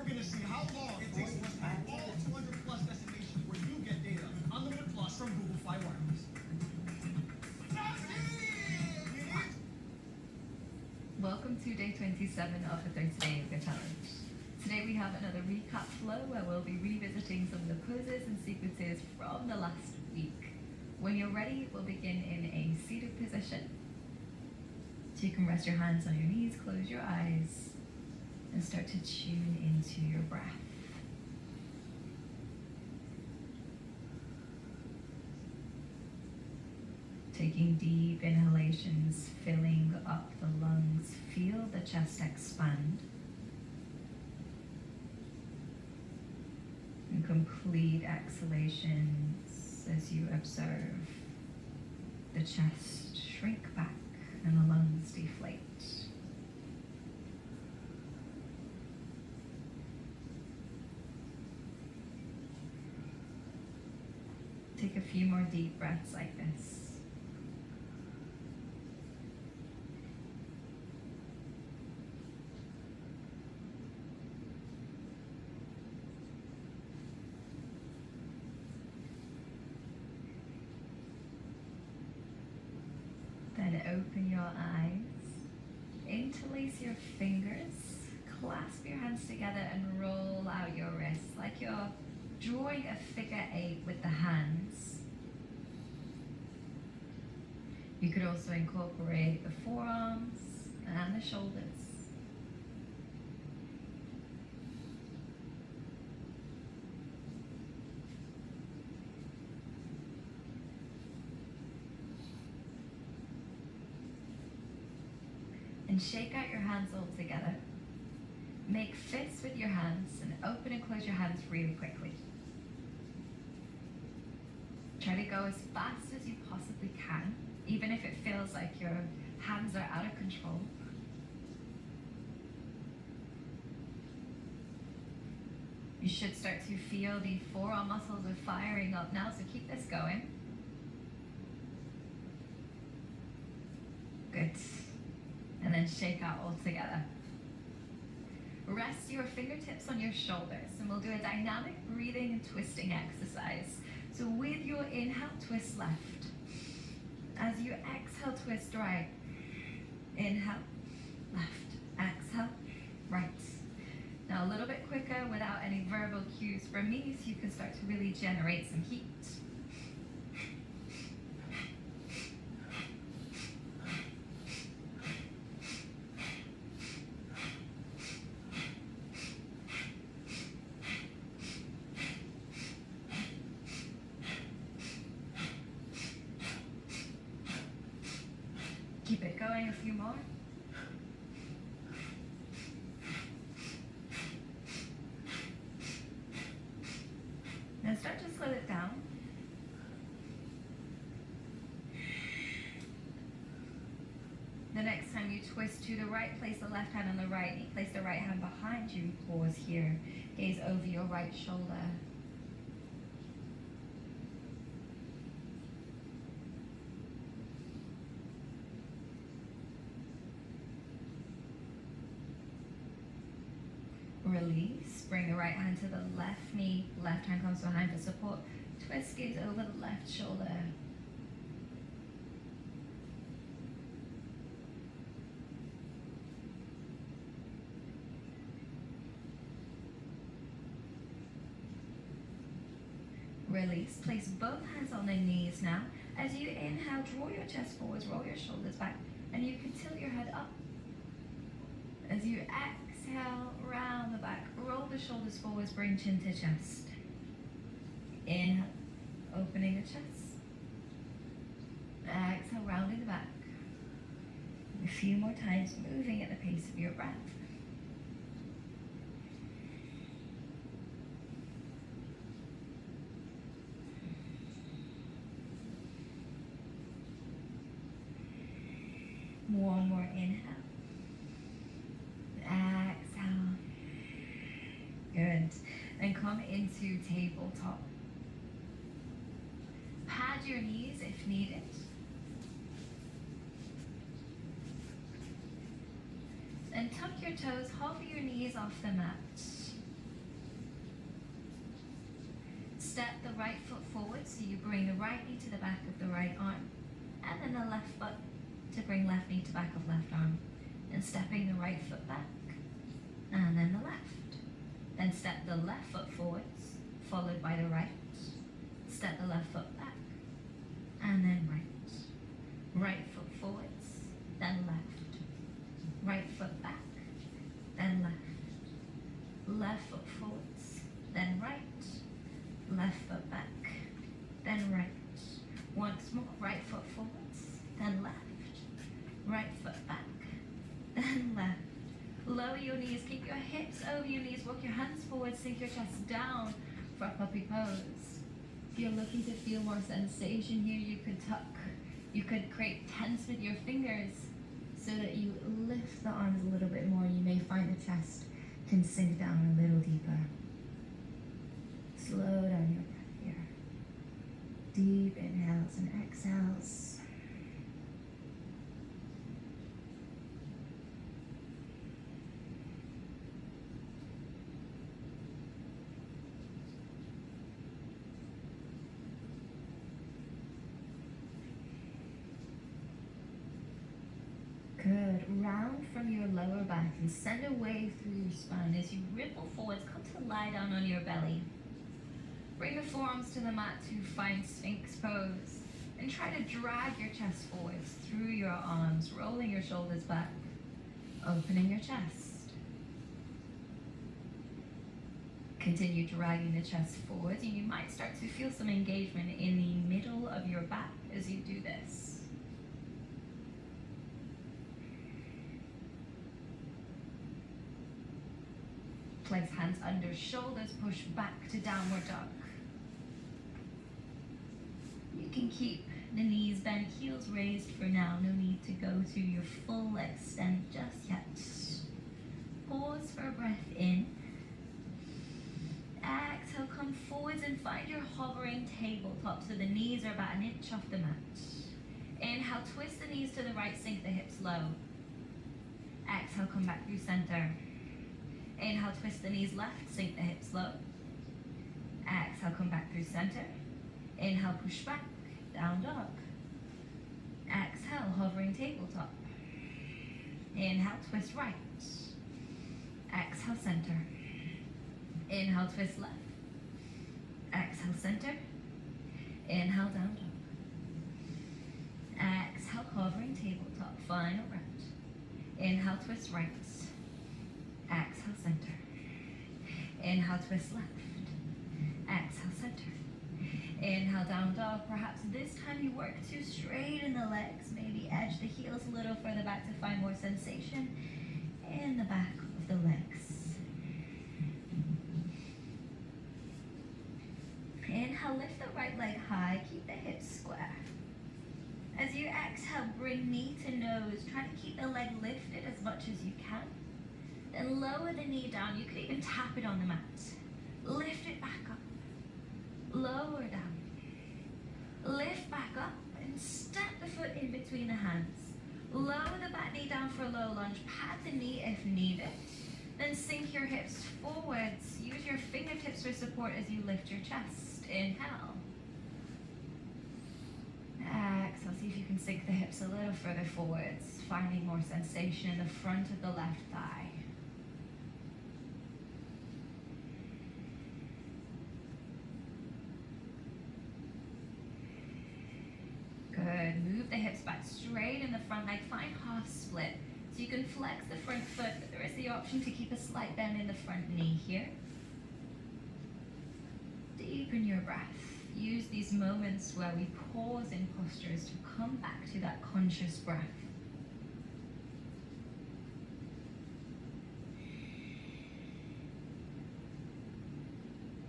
we're going to see how long it takes to run all 200 plus destinations where you get data. Unlimited Plus from Google Fi Wireless. Welcome to day 27 of the 30-day yoga challenge. Today we have another recap flow where we'll be revisiting some of the poses and sequences from the last week. When you're ready, we'll begin in a seated position. So you can rest your hands on your knees, close your eyes, and start to tune into your breath. Taking deep inhalations, filling up the lungs, feel the chest expand. And complete exhalations as you observe the chest shrink back and the lungs deflate. Take a few more deep breaths like this. Then open your eyes, interlace your fingers, clasp your hands together and roll out your wrists like you're drawing a figure 8 with the hands. You could also incorporate the forearms and the shoulders. And shake out your hands all together. Make fists with your hands and open and close your hands really quickly. Try to go as fast as you possibly can, even if it feels like your hands are out of control. You should start to feel the forearm muscles are firing up now, so keep this going. Good. And then shake out all together. Rest your fingertips on your shoulders, and we'll do a dynamic breathing and twisting exercise. So with your inhale, twist left. As you exhale, twist right. Inhale, left. Exhale, right. Now a little bit quicker without any verbal cues from me, so you can start to really generate some heat. Keep it going, a few more. Now start to slow it down. The next time you twist to the right, place the left hand on the right knee. Place the right hand behind you. Pause here. Gaze over your right shoulder. Release. Bring the right hand to the left knee. Left hand comes behind for support. Twist, gaze over the left shoulder. Release. Place both hands on the knees now. As you inhale, draw your chest forwards, roll your shoulders back, and you can tilt your head up. As you exhale, round the back, roll the shoulders forwards, bring chin to chest. Inhale, opening the chest. Exhale, rounding the back. A few more times, moving at the pace of your breath. One more inhale. Exhale. Good. Then come into tabletop. Pad your knees if needed. And tuck your toes, hover your knees off the mat. step the right foot forward, so you bring the right knee to the back of the right arm, and then the left foot to bring left knee to back of left arm, and stepping the right foot back, and then the left. Then step the left foot forwards, followed by the right. Step the left foot back, and then right. Right foot forwards, then left. Right foot back, then left. Left foot forwards, then right. Left foot back, then right. Once more, right foot forwards, then left. Right foot back, then left. Lower your knees, keep your hips over your knees, walk your hands forward, sink your chest down for a puppy pose. If you're looking to feel more sensation here, you could tuck, you could create tense with your fingers so that you lift the arms a little bit more. You may find the chest can sink down a little deeper. Slow down your breath here. Deep inhales and exhales. Good. Round from your lower back and send a wave through your spine as you ripple forwards. Come to lie down on your belly. Bring the forearms to the mat to find Sphinx pose. And try to drag your chest forwards through your arms, rolling your shoulders back, opening your chest. Continue dragging the chest forwards, and you might start to feel some engagement in the middle of your back as you do this. Place hands under shoulders, push back to downward dog. You can keep the knees bent, heels raised for now. No need to go to your full extent just yet. Pause for a breath in. Exhale, come forwards and find your hovering tabletop so the knees are about an inch off the mat. Inhale, twist the knees to the right, sink the hips low. Exhale, come back through center. Inhale, twist the knees left, sink the hips low. Exhale, come back through center. Inhale, push back, down dog. Exhale, hovering tabletop. Inhale, twist right. Exhale, center. Inhale, twist left. Exhale, center. Inhale, down dog. Exhale, hovering tabletop, final round. Inhale, twist right. Exhale, center. Inhale, twist left. Exhale, center. Inhale, down dog. Perhaps this time you work to straighten the legs. Maybe edge the heels a little further back to find more sensation in the back of the legs. Inhale, lift the right leg high. Keep the hips square. As you exhale, bring knee to nose. Try to keep the leg lifted as much as you can. Then lower the knee down. You could even tap it on the mat. Lift it back up. Lower down. Lift back up and step the foot in between the hands. Lower the back knee down for a low lunge. Pat the knee if needed. Then sink your hips forwards. Use your fingertips for support as you lift your chest. Inhale. Exhale. See if you can sink the hips a little further forwards, finding more sensation in the front of the left thigh. Good. Move the hips back straight in the front leg. Find half split. So you can flex the front foot, but there is the option to keep a slight bend in the front knee here. Deepen your breath. Use these moments where we pause in postures to come back to that conscious breath.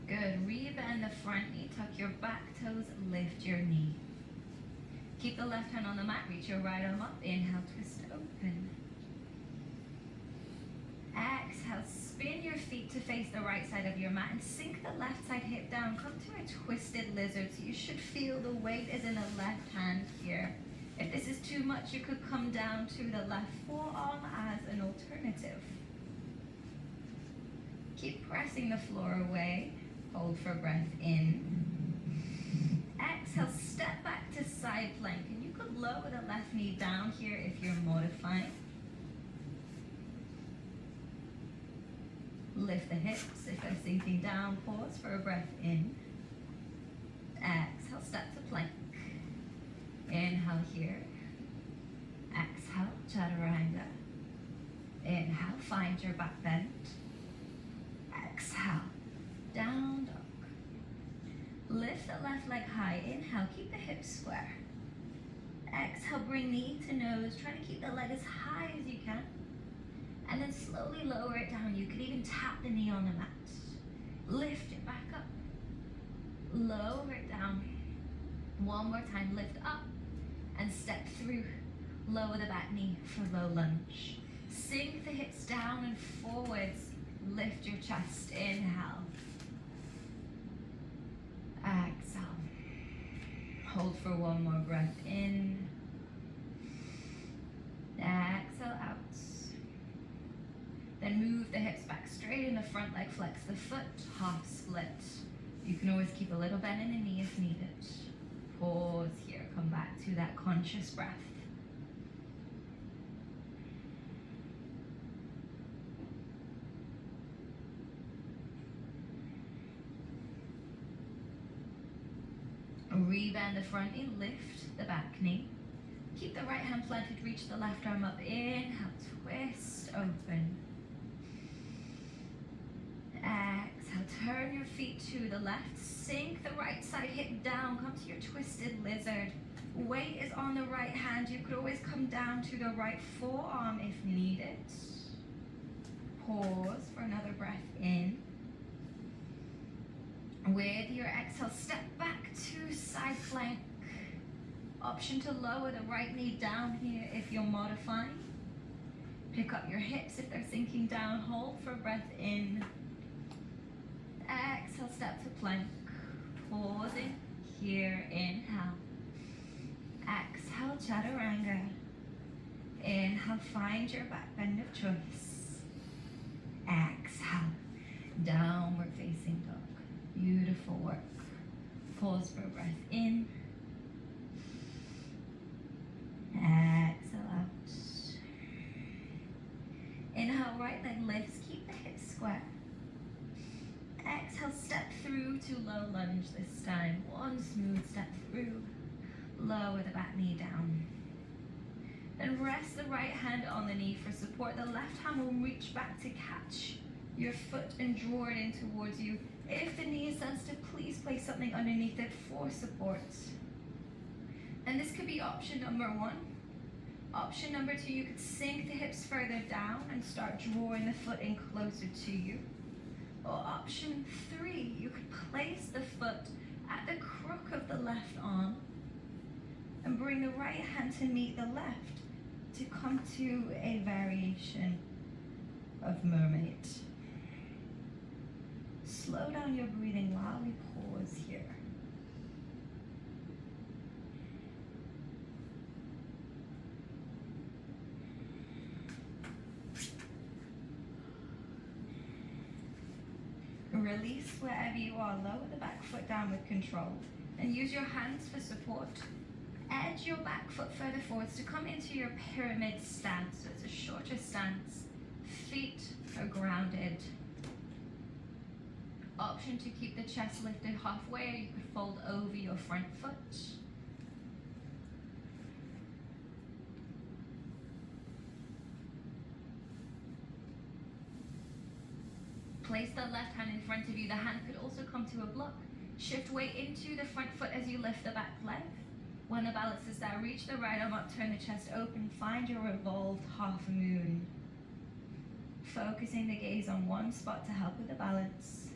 Good. Rebend the front knee. Tuck your back toes. Lift your knee. Keep the left hand on the mat. Reach your right arm up. Inhale, twist open. Exhale, spin your feet to face the right side of your mat and sink the left side hip down. Come to a twisted lizard. So you should feel the weight is in the left hand here. If this is too much, you could come down to the left forearm as an alternative. Keep pressing the floor away. Hold for breath in. Exhale, step back to side plank. And you could lower the left knee down here if you're modifying. Lift the hips if they're sinking down. Pause for a breath in. Exhale, step to plank. Inhale here. Exhale, chaturanga. Inhale, find your back bend. Exhale, down dog. Lift the left leg high. Inhale, keep the hips square. Exhale, bring knee to nose. Try to keep the leg as high as you can. And then slowly lower it down. You could even tap the knee on the mat. Lift it back up. Lower it down. One more time, lift up and step through. Lower the back knee for low lunge. Sink the hips down and forwards. Lift your chest. Inhale. Exhale. Hold for one more breath in. Exhale out. Then move the hips back straight in the front leg, flex the foot, half split. You can always keep a little bend in the knee if needed. Pause here, come back to that conscious breath. Rebend the front knee, lift the back knee. Keep the right hand planted, reach the left arm up. Inhale, twist, open. Exhale, turn your feet to the left. Sink the right side hip down. Come to your twisted lizard. Weight is on the right hand. You could always come down to the right forearm if needed. Pause for another breath in. With your exhale, step back to side plank. Option to lower the right knee down here if you're modifying. Pick up your hips if they're sinking down. Hold for breath in. Exhale, step to plank. Pausing here. Inhale. Exhale, chaturanga. Inhale, find your back bend of choice. Exhale, downward facing dog. Beautiful work. Pause for a breath in. Exhale out. Inhale, right leg lifts. Keep the hips square. Exhale, step through to low lunge this time. One smooth step through. Lower the back knee down. Then rest the right hand on the knee for support. The left hand will reach back to catch your foot and draw it in towards you. If the knee is sensitive, please place something underneath it for support. And this could be option number one. Option number two, you could sink the hips further down and start drawing the foot in closer to you. Or option three, you could place the foot at the crook of the left arm and bring the right hand to meet the left to come to a variation of mermaid. Slow down your breathing while we pause here. Release wherever you are. Lower the back foot down with control and use your hands for support. Edge your back foot further forwards to come into your pyramid stance. So it's a shorter stance. Feet are grounded. Option to keep the chest lifted halfway, or you could fold over your front foot. Place the left hand in front of you. The hand could also come to a block. Shift weight into the front foot as you lift the back leg. When the balance is there, reach the right arm up, turn the chest open, find your revolved half moon. Focusing the gaze on one spot to help with the balance.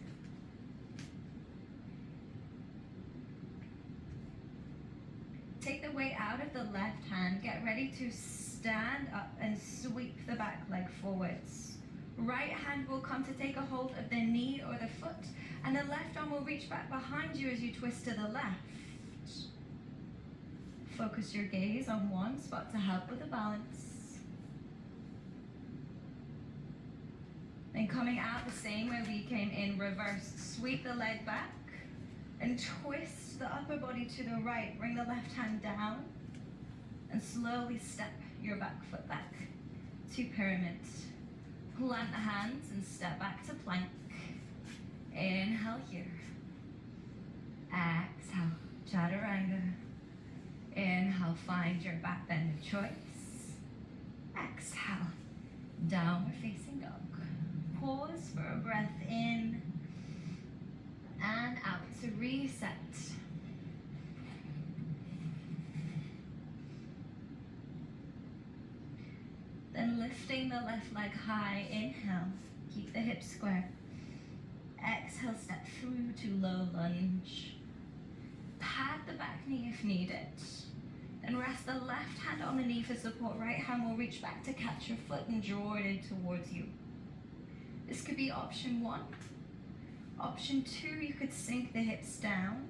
Take the weight out of the left hand. Get ready to stand up and sweep the back leg forwards. Right hand will come to take a hold of the knee or the foot, and the left arm will reach back behind you as you twist to the left. Focus your gaze on one spot to help with the balance. Then coming out the same way we came in, reverse. Sweep the leg back and twist the upper body to the right. Bring the left hand down and slowly step your back foot back to pyramid. Plant the hands and step back to plank. Inhale here. Exhale, chaturanga. Inhale, find your back bend of choice. Exhale, downward facing dog. Pause for a breath in and out to reset. Then lifting the left leg high, inhale, keep the hips square. Exhale, step through to low lunge. Pad the back knee if needed. Then rest the left hand on the knee for support. Right hand will reach back to catch your foot and draw it in towards you. This could be option 1. Option 2, you could sink the hips down,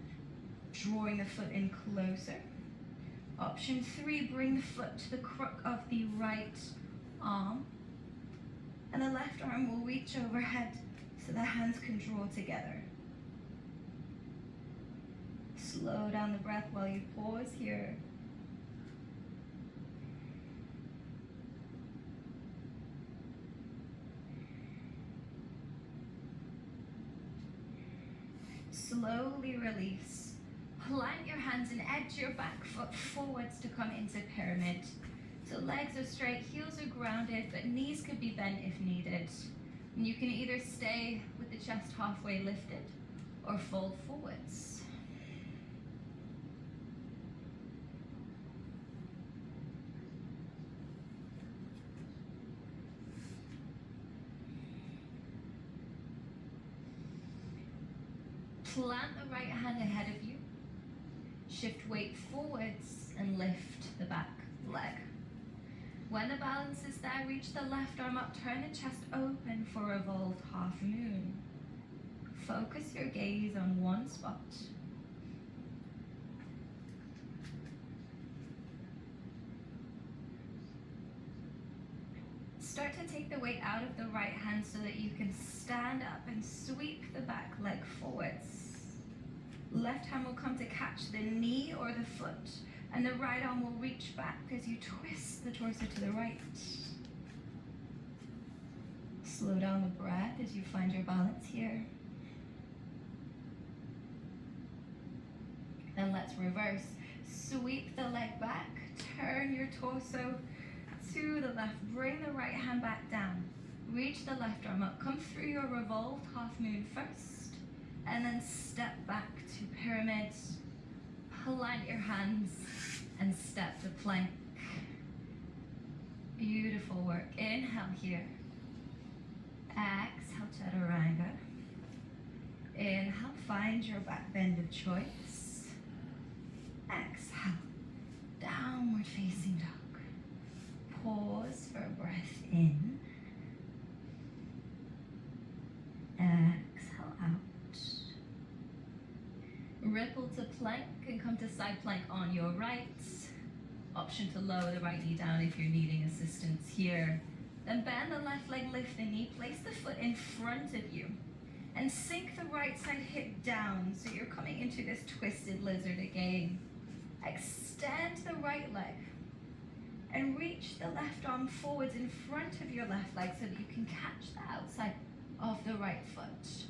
drawing the foot in closer. Option 3, bring the foot to the crook of the right arm. And the left arm will reach overhead so the hands can draw together. Slow down the breath while you pause here. Slowly release. Plant your hands and edge your back foot forwards to come into pyramid. So legs are straight, heels are grounded, but knees could be bent if needed. And you can either stay with the chest halfway lifted or fold forwards. Plant the right hand ahead of you. Shift weight forwards and lift the back leg. When the balance is there, reach the left arm up, turn the chest open for revolved half moon. Focus your gaze on one spot. Start to take the weight out of the right hand so that you can stand up and sweep the back leg forwards. Left hand will come to catch the knee or the foot, and the right arm will reach back as you twist the torso to the right. Slow down the breath as you find your balance here. Then let's reverse. Sweep the leg back, turn your torso to the left, bring the right hand back down. Reach the left arm up, come through your revolved half moon first, and then step back to pyramid. Plant your hands and step to plank. Beautiful work. Inhale here. Exhale, chaturanga. Inhale, find your back bend of choice. Exhale, downward facing dog. Pause for a breath in. Exhale out. Ripple to plank and come to side plank on your right. Option to lower the right knee down if you're needing assistance here. Then bend the left leg, lift the knee, place the foot in front of you, and sink the right side hip down so you're coming into this twisted lizard again. Extend the right leg and reach the left arm forwards in front of your left leg so that you can catch the outside of the right foot.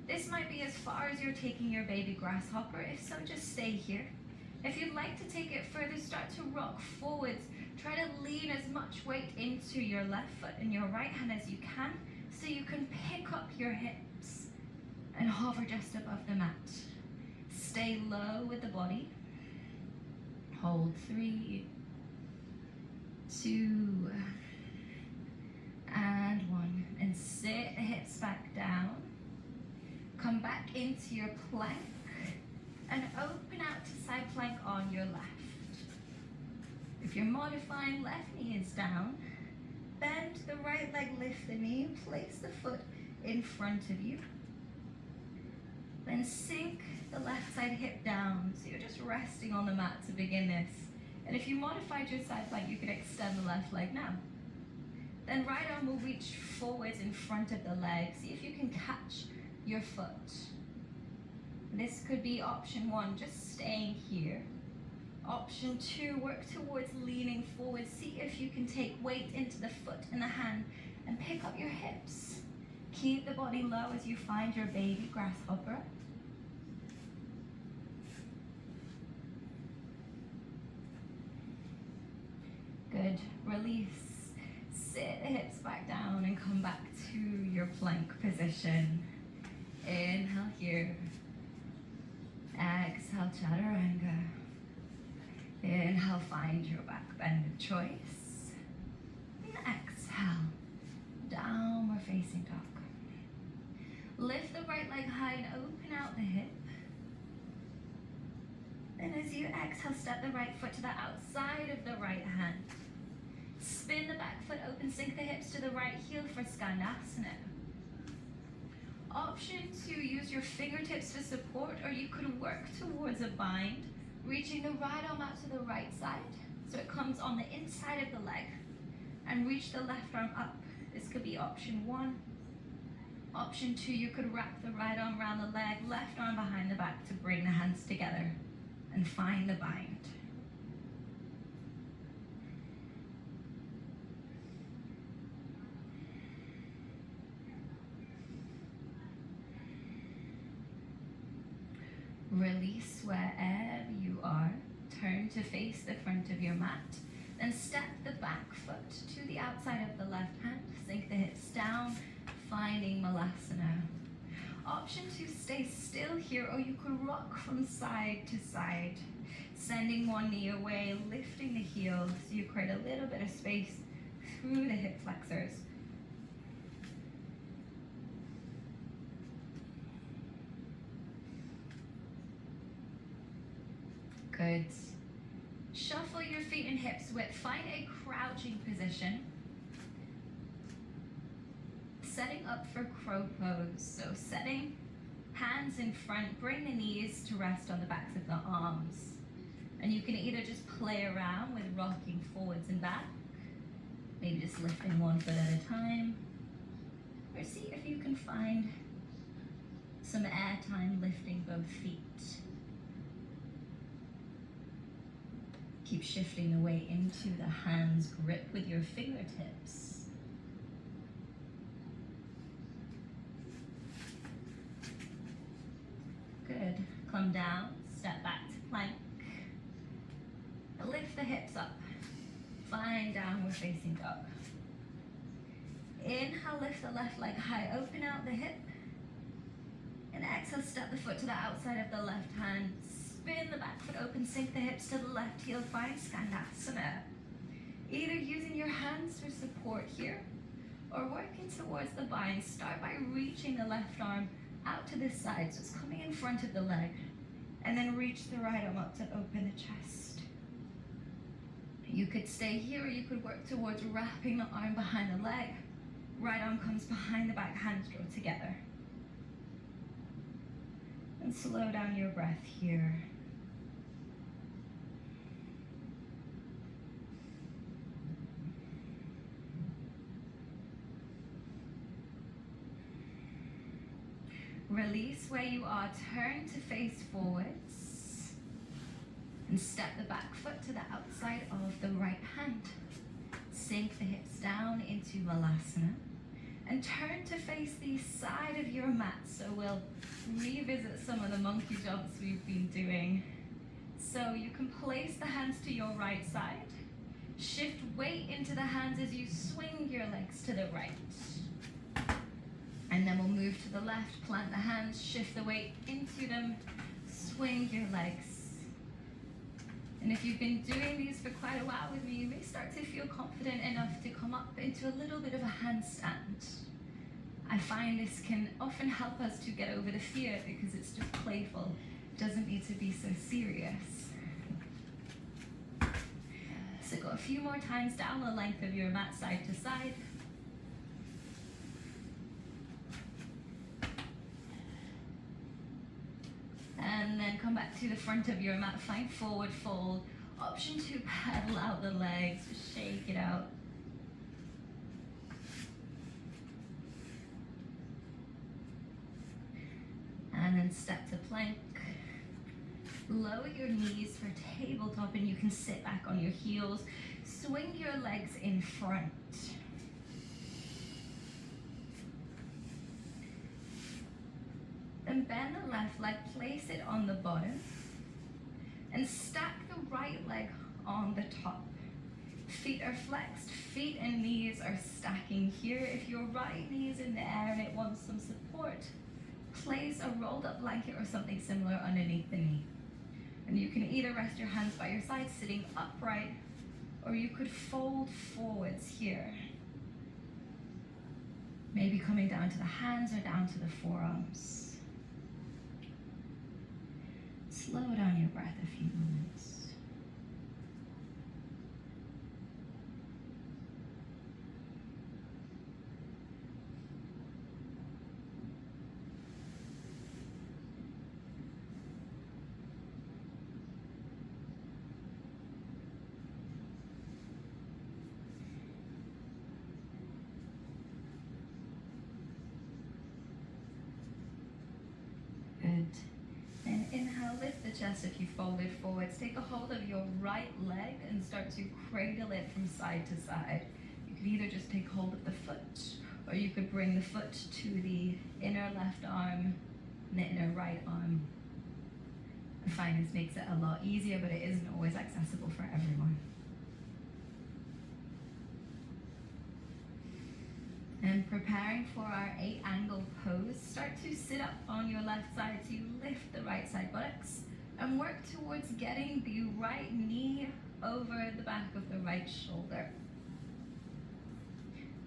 This might be as far as you're taking your baby grasshopper. If so, just stay here. If you'd like to take it further, start to rock forwards. Try to lean as much weight into your left foot and your right hand as you can so you can pick up your hips and hover just above the mat. Stay low with the body. Hold 3, 2, and 1. And sit the hips back down. Come back into your plank and open out to side plank on your left. If you're modifying, left knee is down. Bend the right leg, lift the knee, place the foot in front of you. Then sink the left side hip down, so you're just resting on the mat to begin this. And if you modified your side plank, you could extend the left leg now. Then right arm will reach forwards in front of the leg. See if you can catch your foot. This could be option 1, just staying here. Option 2, work towards leaning forward. See if you can take weight into the foot and the hand and pick up your hips. Keep the body low as you find your baby grasshopper. Good. Release. Sit the hips back down and come back to your plank position. Inhale here. Exhale, chaturanga. Inhale, find your back bend of choice. And exhale, downward facing dog. Lift the right leg high and open out the hip. Then as you exhale, step the right foot to the outside of the right hand. Spin the back foot open, sink the hips to the right heel for Skandasana. Option 2, use your fingertips for support, or you could work towards a bind, reaching the right arm out to the right side, so it comes on the inside of the leg, and reach the left arm up. This could be option 1. Option 2, you could wrap the right arm around the leg, left arm behind the back to bring the hands together and find the bind. Release wherever you are. Turn to face the front of your mat. Then step the back foot to the outside of the left hand. Sink the hips down, finding Malasana. Option 2, stay still here, or you could rock from side to side. Sending one knee away, lifting the heel so you create a little bit of space through the hip flexors. Good. Shuffle your feet and hips width. Find a crouching position. Setting up for crow pose. So setting hands in front, bring the knees to rest on the backs of the arms. And you can either just play around with rocking forwards and back, maybe just lifting one foot at a time, or see if you can find some air time lifting both feet. Keep shifting the weight into the hands, grip with your fingertips. Good. Come down, step back to plank. Lift the hips up. Find downward facing dog. Inhale, lift the left leg high, open out the hip. And exhale, step the foot to the outside of the left hand. Spin the back foot open, sink the hips to the left heel, find Skandasana. Either using your hands for support here, or working towards the bind. Start by reaching the left arm out to this side, so it's coming in front of the leg. And then reach the right arm up to open the chest. You could stay here, or you could work towards wrapping the arm behind the leg. Right arm comes behind the back, hands draw together. And slow down your breath here. Release where you are, turn to face forwards. And step the back foot to the outside of the right hand. Sink the hips down into Malasana. And turn to face the side of your mat. So we'll revisit some of the monkey jumps we've been doing. So you can place the hands to your right side. Shift weight into the hands as you swing your legs to the right. And then we'll move to the left, plant the hands, shift the weight into them, swing your legs. And if you've been doing these for quite a while with me, you may start to feel confident enough to come up into a little bit of a handstand. I find this can often help us to get over the fear because it's just playful. It doesn't need to be so serious. So go a few more times down the length of your mat side to side. And then come back to the front of your mat, find forward fold. Option 2, paddle out the legs, just shake it out. and step to plank. Lower your knees for tabletop and you can sit back on your heels. Swing your legs in front. Then bend the left leg, place it on the bottom, and stack the right leg on the top. Feet are flexed, feet and knees are stacking here. If your right knee is in the air and it wants some support, place a rolled up blanket or something similar underneath the knee. And you can either rest your hands by your side, sitting upright, or you could fold forwards here. Maybe coming down to the hands or down to the forearms. Slow down your breath a few moments. Good. Then inhale, lift the chest if you folded forwards. Take a hold of your right leg and start to cradle it from side to side. You could either just take hold of the foot, or you could bring the foot to the inner left arm and the inner right arm. I find this makes it a lot easier, but it isn't always accessible for everyone. And preparing for our 8-angle pose, start to sit up on your left side so you lift the right side buttocks and work towards getting the right knee over the back of the right shoulder.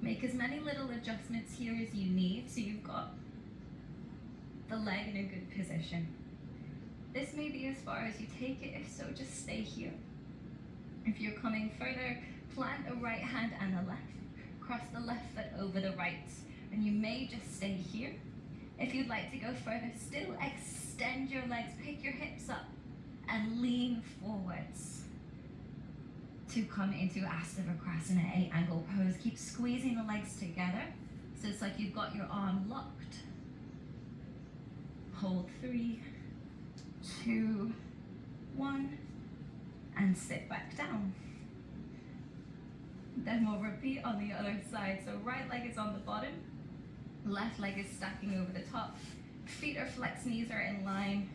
Make as many little adjustments here as you need so you've got the leg in a good position. This may be as far as you take it, if so, just stay here. If you're coming further, plant the right hand and the left. Cross the left foot over the right, and you may just stay here. If you'd like to go further, still extend your legs, pick your hips up, and lean forwards to come into Ashtavakrasana 8-angle pose. Keep squeezing the legs together, so it's like you've got your arm locked. Hold 3, 2, 1, and sit back down. Then we'll repeat on the other side. So right leg is on the bottom, left leg is stacking over the top. Feet are flexed, knees are in line.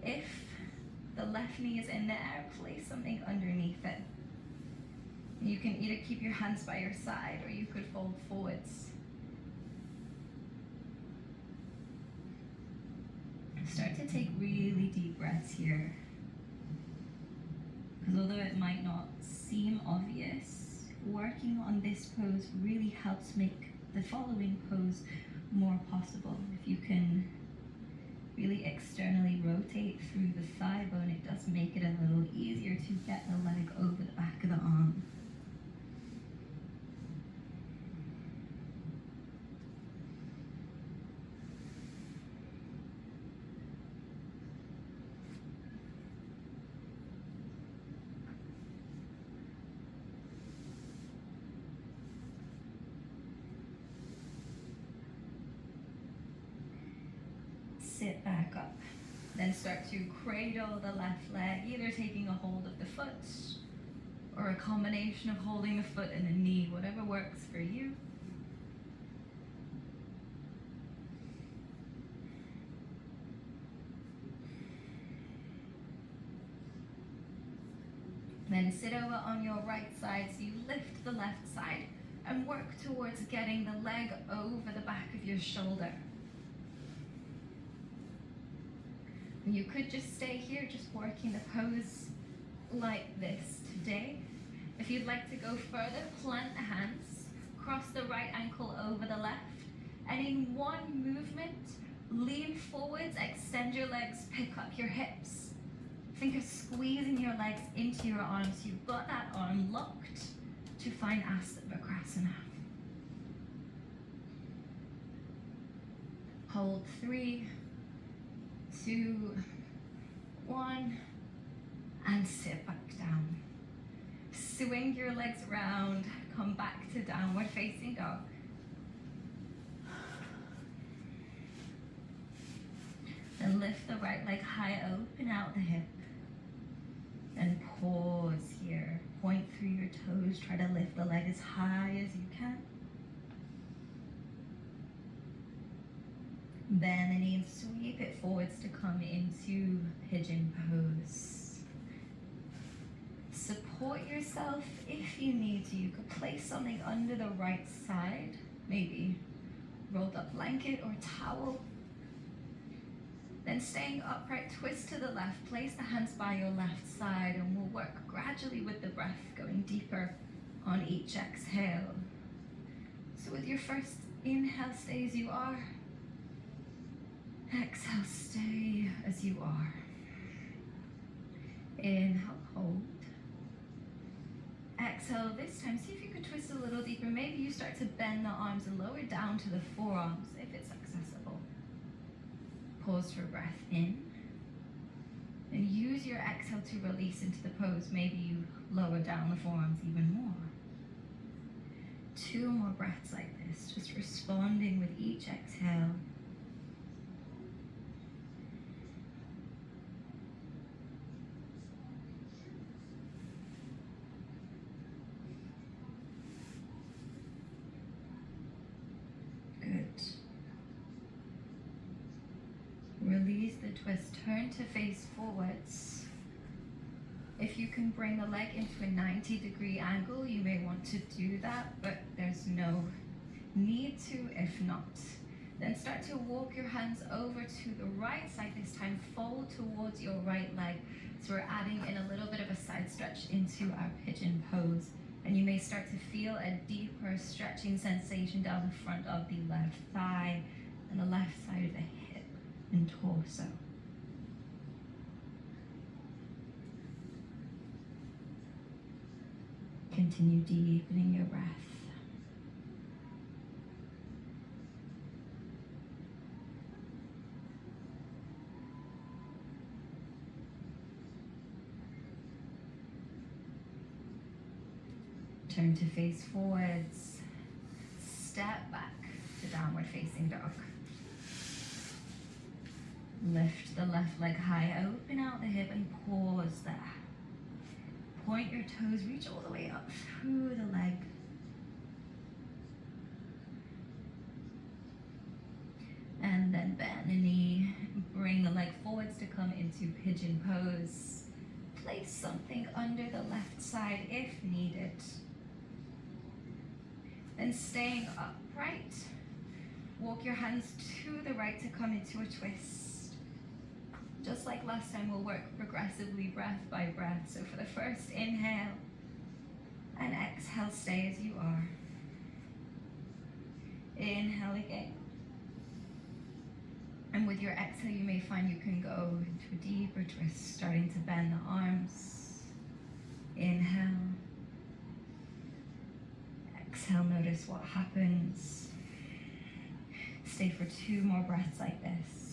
If the left knee is in the air, place something underneath it. You can either keep your hands by your side or you could fold forwards. Start to take really deep breaths here. Because although it might not seem obvious, working on this pose really helps make the following pose more possible. If you can really externally rotate through the thigh bone, it does make it a little easier to get the leg over the back of the arm. Sit back up. Then start to cradle the left leg, either taking a hold of the foot or a combination of holding the foot and the knee, whatever works for you. Then sit over on your right side so you lift the left side and work towards getting the leg over the back of your shoulder. You could just stay here, just working the pose like this today. If you'd like to go further, plant the hands, cross the right ankle over the left, and in one movement, lean forwards, extend your legs, pick up your hips. Think of squeezing your legs into your arms. You've got that arm locked to find Ashtavakrasana. Hold 3, 2, 1, and sit back down. Swing your legs around, come back to downward facing dog. right leg high, open out the hip. And pause here. Point through your toes. Try to lift the leg as high as you can. Bend the knee and sweep it forwards to come into pigeon pose. Support yourself if you need to. You could place something under the right side, maybe rolled up blanket or towel. Then staying upright, twist to the left, place the hands by your left side, and we'll work gradually with the breath, going deeper on each exhale. So with your first inhale, stay as you are. Exhale, stay as you are. Inhale, hold. Exhale, this time, see if you could twist a little deeper. Maybe you start to bend the arms and lower down to the forearms if it's accessible. Pause for breath in. And use your exhale to release into the pose. Maybe you lower down the forearms even more. 2 more breaths like this, just responding with each exhale. Good. Release the twist, turn to face forwards. If you can bring the leg into a 90-degree angle, you may want to do that, but there's no need to if not. Then start to walk your hands over to the right side this time, fold towards your right leg. So we're adding in a little bit of a side stretch into our pigeon pose. And you may start to feel a deeper stretching sensation down the front of the left thigh and the left side of the hip and torso. Continue deepening your breath. Turn to face forwards. Step back to downward facing dog. Lift the left leg high, open out the hip and pause there. Point your toes, reach all the way up through the leg. And then bend the knee, bring the leg forwards to come into pigeon pose. Place something under the left side if needed. Then staying upright, walk your hands to the right to come into a twist. Just like last time, we'll work progressively breath by breath. So for the first inhale and exhale, stay as you are. Inhale again. And with your exhale, you may find you can go into a deeper twist, starting to bend the arms. Inhale. Exhale, notice what happens. Stay for 2 more breaths like this.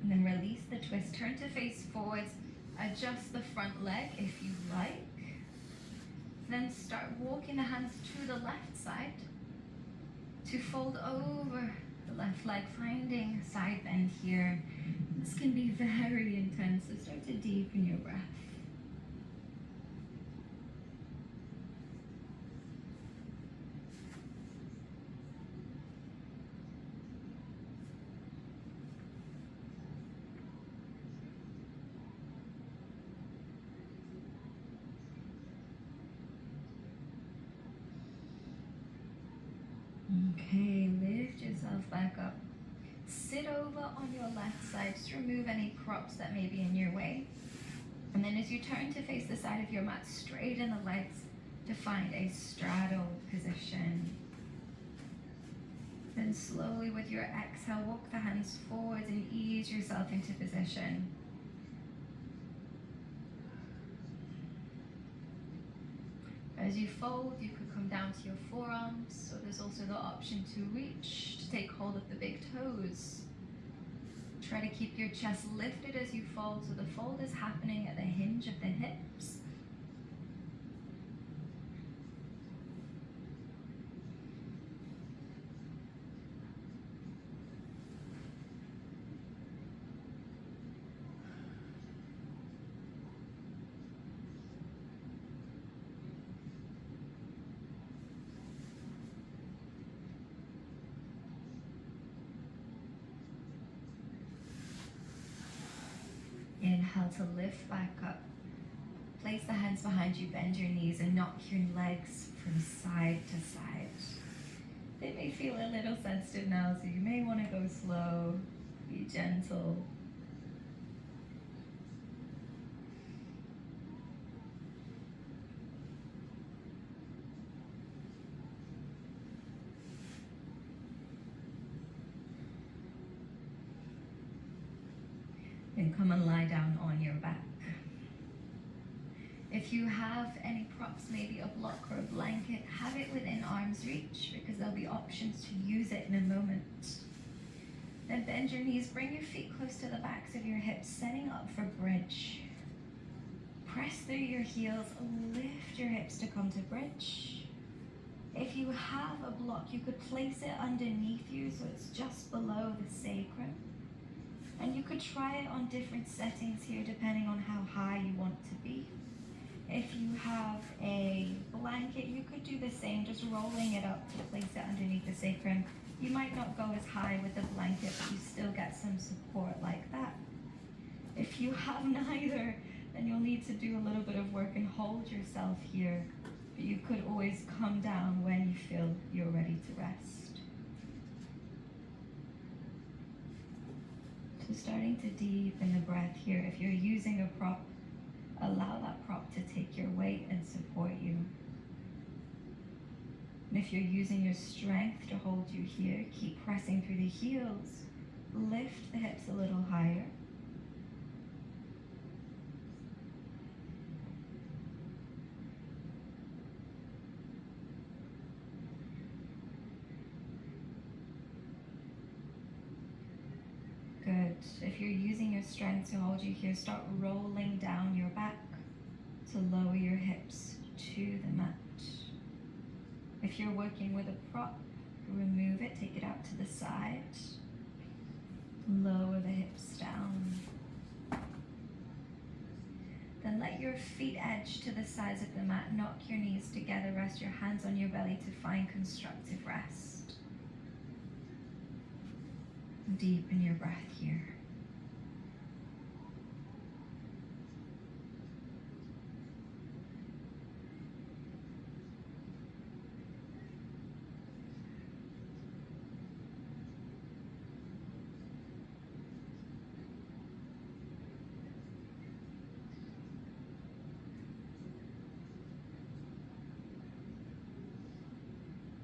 And then release the twist, turn to face forwards, adjust the front leg if you like. Then start walking the hands to the left side to fold over the left leg, finding side bend here. This can be very intense, so start to deepen your breath. Okay, lift yourself back up. Sit over on your left side. Just remove any props that may be in your way. And then as you turn to face the side of your mat, straighten the legs to find a straddle position. Then slowly with your exhale, walk the hands forward and ease yourself into position. As you fold, you could come down to your forearms, so there's also the option to reach, to take hold of the big toes. Try to keep your chest lifted as you fold, so the fold is happening at the hinge of the hips. inhale to lift back up. Place the hands behind you, bend your knees, and knock your legs from side to side. They may feel a little sensitive now, so you may want to go slow, be gentle. Then come and lie down on your back. If you have any props, maybe a block or a blanket, have it within arm's reach because there'll be options to use it in a moment. Then bend your knees, bring your feet close to the backs of your hips, setting up for bridge. Press through your heels, lift your hips to come to bridge. If you have a block, you could place it underneath you so it's just below the sacrum. And you could try it on different settings here depending on how high you want to be. If you have a blanket, you could do the same, just rolling it up to place it underneath the sacrum. You might not go as high with the blanket, but you still get some support like that. If you have neither, then you'll need to do a little bit of work and hold yourself here. But you could always come down when you feel you're ready to rest. So starting to deepen the breath here. If you're using a prop, allow that prop to take your weight and support you. And if you're using your strength to hold you here, keep pressing through the heels. Lift the hips a little higher. Good. If you're using your strength to hold you here, start rolling down your back to lower your hips to the mat. If you're working with a prop, remove it, take it out to the side. Lower the hips down. Then let your feet edge to the sides of the mat. Knock your knees together. Rest your hands on your belly to find constructive rest. Deepen your breath here.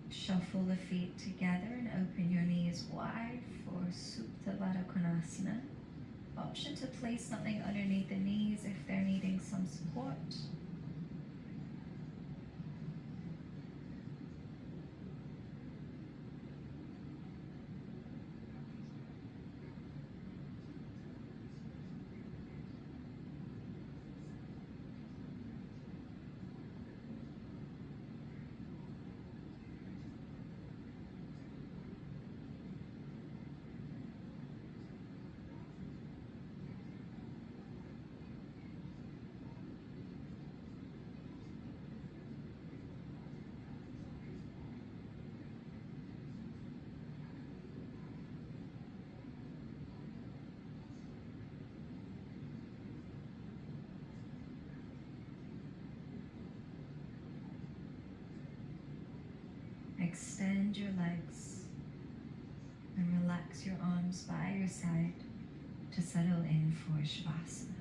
Shuffle the feet together and open your knees wide for Supta Baddha Konasana. Option to place something underneath the knees if they're needing some support. Extend your legs and relax your arms by your side to settle in for Shavasana.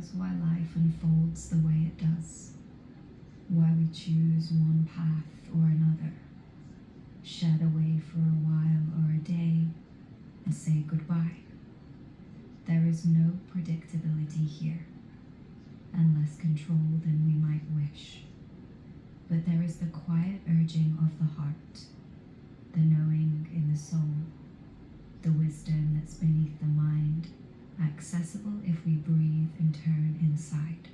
ourselves why life unfolds the way it does, why we choose one path or another, shed away for a while or a day, and say goodbye. There is no predictability here, and less control than we might wish. But there is the quiet urging of the heart, the knowing in the soul, the wisdom that's beneath the mind, accessible if we breathe and turn inside.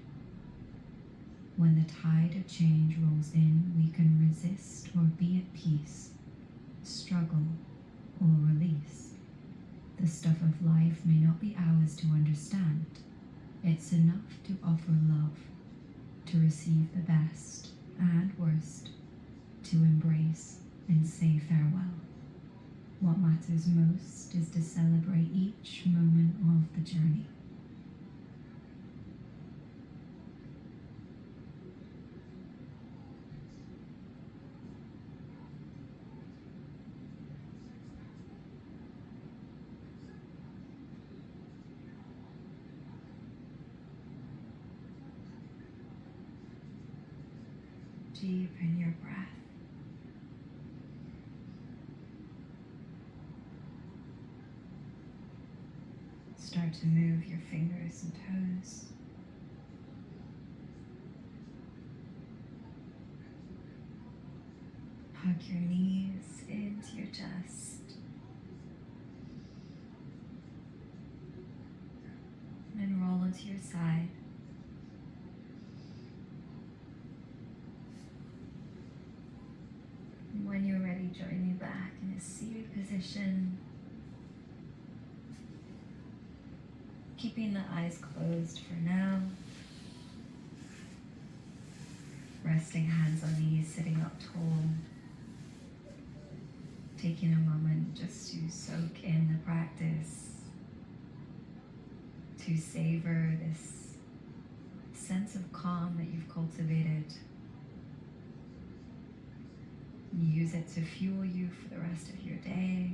When the tide of change rolls in, we can resist or be at peace, struggle or release. The stuff of life may not be ours to understand. It's enough to offer love, to receive the best and worst, to embrace and say farewell. What matters most is to celebrate each moment of the journey. Deepen your breath. Start to move your fingers and toes. Hug your knees into your chest. And roll onto your side. And when you're ready, join me back in a seated position. Keeping the eyes closed for now. Resting hands on knees, sitting up tall. Taking a moment just to soak in the practice. To savor this sense of calm that you've cultivated. Use it to fuel you for the rest of your day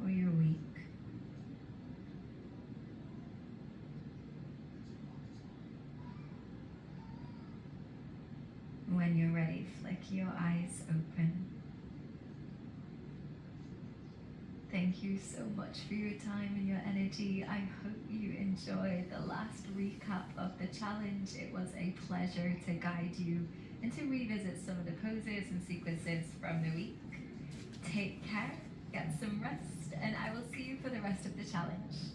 or your week. When you're ready, flick your eyes open. Thank you so much for your time and your energy. I hope you enjoyed the last recap of the challenge. It was a pleasure to guide you and to revisit some of the poses and sequences from the week. Take care, get some rest, and I will see you for the rest of the challenge.